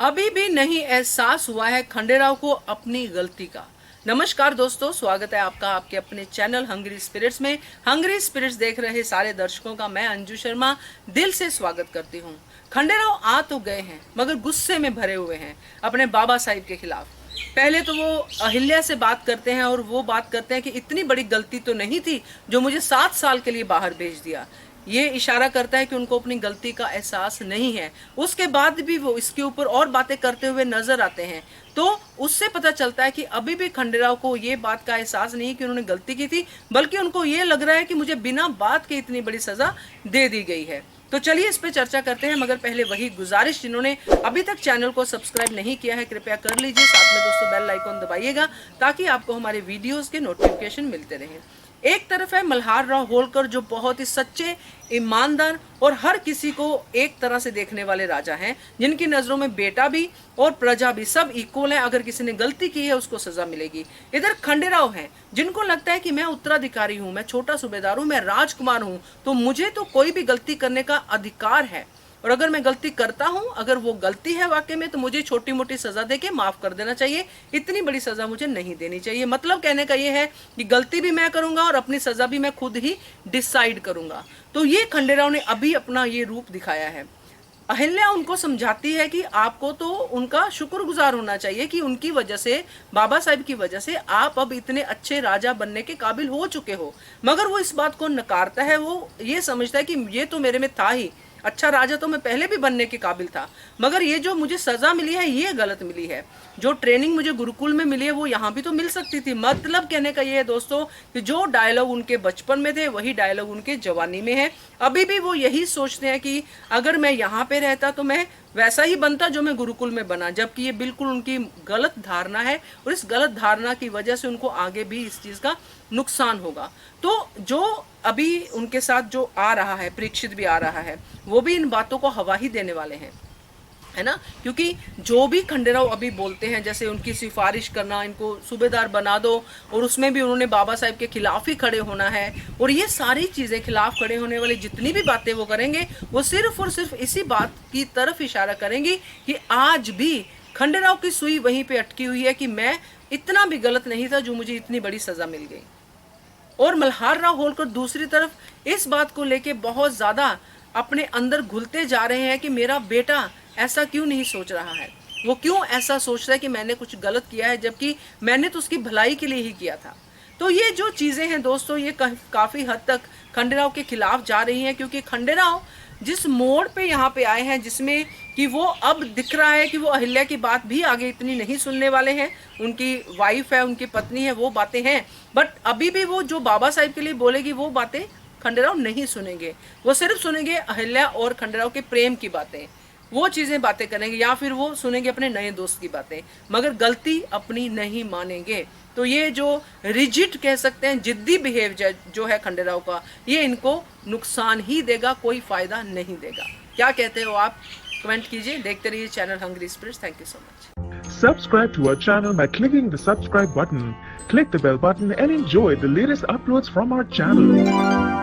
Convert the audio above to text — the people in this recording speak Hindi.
अभी भी नहीं एहसास हुआ है खंडेराव को अपनी गलती का। नमस्कार दोस्तों, स्वागत है आपका आपके अपने चैनल हंग्री स्पिरिट्स में। हंग्री स्पिरिट्स देख रहे सारे दर्शकों का मैं अंजू शर्मा दिल से स्वागत करती हूँ। खंडेराव आ तो गए हैं मगर गुस्से में भरे हुए हैं अपने बाबा साहिब के खिलाफ। पहले तो वो अहिल्या से बात करते हैं और वो बात करते हैं कि इतनी बड़ी गलती तो नहीं थी जो मुझे 7 साल के लिए बाहर भेज दिया। ये इशारा करता है कि उनको अपनी गलती का एहसास नहीं है। उसके बाद भी वो इसके ऊपर और बातें करते हुए नजर आते हैं, तो उससे पता चलता है कि अभी भी खंडेराव को ये बात का एहसास नहीं कि उन्होंने गलती की थी, बल्कि उनको ये लग रहा है कि मुझे बिना बात के इतनी बड़ी सजा दे दी गई है। तो चलिए इस पे चर्चा करते हैं, मगर पहले वही गुजारिश, जिन्होंने अभी तक चैनल को सब्सक्राइब नहीं किया है कृपया कर लीजिए। साथ में दोस्तों बेल आइकॉन दबाइएगा ताकि आपको हमारे वीडियोस के नोटिफिकेशन मिलते रहें। एक तरफ है मल्हार राव होलकर, जो बहुत ही सच्चे, ईमानदार और हर किसी को एक तरह से देखने वाले राजा हैं, जिनकी नजरों में बेटा भी और प्रजा भी सब इक्वल है। अगर किसी ने गलती की है उसको सजा मिलेगी। इधर खंडेराव हैं, जिनको लगता है कि मैं उत्तराधिकारी हूं, मैं छोटा सूबेदार हूं, मैं राजकुमार हूं, तो मुझे तो कोई भी गलती करने का अधिकार है, और अगर मैं गलती करता हूं, अगर वो गलती है वाकई में, तो मुझे छोटी मोटी सजा देके माफ कर देना चाहिए। इतनी बड़ी सजा मुझे नहीं देनी चाहिए। मतलब कहने का ये है कि गलती भी मैं करूंगा और अपनी सजा भी मैं खुद ही डिसाइड करूंगा। तो ये खंडेराव ने अभी अपना ये रूप दिखाया है। अहिल्या उनको समझाती है कि आपको तो उनका शुक्रगुजार होना चाहिए कि उनकी वजह से, बाबा साहिब की वजह से आप अब इतने अच्छे राजा बनने के काबिल हो चुके हो। मगर वो इस बात को नकारता है। वो ये समझता है कि ये तो मेरे में था ही, अच्छा राजा तो मैं पहले भी बनने के काबिल था, मगर ये जो मुझे सजा मिली है ये गलत मिली है। जो ट्रेनिंग मुझे गुरुकुल में मिली है वो यहाँ भी तो मिल सकती थी। मतलब कहने का ये है दोस्तों कि जो डायलॉग उनके बचपन में थे वही डायलॉग उनके जवानी में है। अभी भी वो यही सोचते हैं कि अगर मैं यहाँ पे रहता तो मैं वैसा ही बनता जो मैं गुरुकुल में बना, जबकि ये बिल्कुल उनकी गलत धारणा है और इस गलत धारणा की वजह से उनको आगे भी इस चीज का नुकसान होगा। तो जो अभी उनके साथ जो आ रहा है, परीक्षित भी आ रहा है, वो भी इन बातों को हवा ही देने वाले हैं, है ना। क्योंकि जो भी खंडेराव अभी बोलते हैं, जैसे उनकी सिफारिश करना, इनको सूबेदार बना दो, और उसमें भी उन्होंने बाबा साहिब के खिलाफ ही खड़े होना है, और ये सारी चीजें, खिलाफ खड़े होने वाली जितनी भी बातें वो करेंगे, वो सिर्फ और सिर्फ इसी बात की तरफ इशारा करेंगी कि आज भी खंडेराव की सुई वहीं पे अटकी हुई है कि मैं इतना भी गलत नहीं था जो मुझे इतनी बड़ी सजा मिल गई। और मल्हार राव होलकर दूसरी तरफ इस बात को लेके बहुत ज्यादा अपने अंदर घुलते जा रहे हैं कि मेरा बेटा ऐसा क्यों नहीं सोच रहा है, वो क्यों ऐसा सोच रहा है कि मैंने कुछ गलत किया है, जबकि मैंने तो उसकी भलाई के लिए ही किया था। तो ये जो चीजें हैं दोस्तों, ये काफी हद तक खंडेराव के खिलाफ जा रही हैं, क्योंकि खंडेराव जिस मोड़ पे यहाँ पे आए हैं, जिसमें कि वो अब दिख रहा है कि वो अहिल्या की बात भी आगे इतनी नहीं सुनने वाले हैं। उनकी वाइफ है, उनकी पत्नी है, वो बातें हैं, बट अभी भी वो जो बाबा साहिब के लिए बोलेगी वो बातें खंडेराव नहीं सुनेंगे। वो सिर्फ सुनेंगे अहिल्या और खंडेराव के प्रेम की बातें, वो चीजें बातें करेंगे, या फिर वो सुनेंगे अपने नए दोस्त की बातें, मगर गलती अपनी नहीं मानेंगे। तो ये जो रिजिड कह सकते हैं, जिद्दी बिहेवियर जो है खंडेराव का, ये इनको नुकसान ही देगा, कोई फायदा नहीं देगा। क्या कहते हो आप? कमेंट कीजिए। देखते रहिए channel hungry spirits. Thank you so much. Subscribe to our channel by clicking the subscribe button. Click the bell button and enjoy the latest uploads from our channel.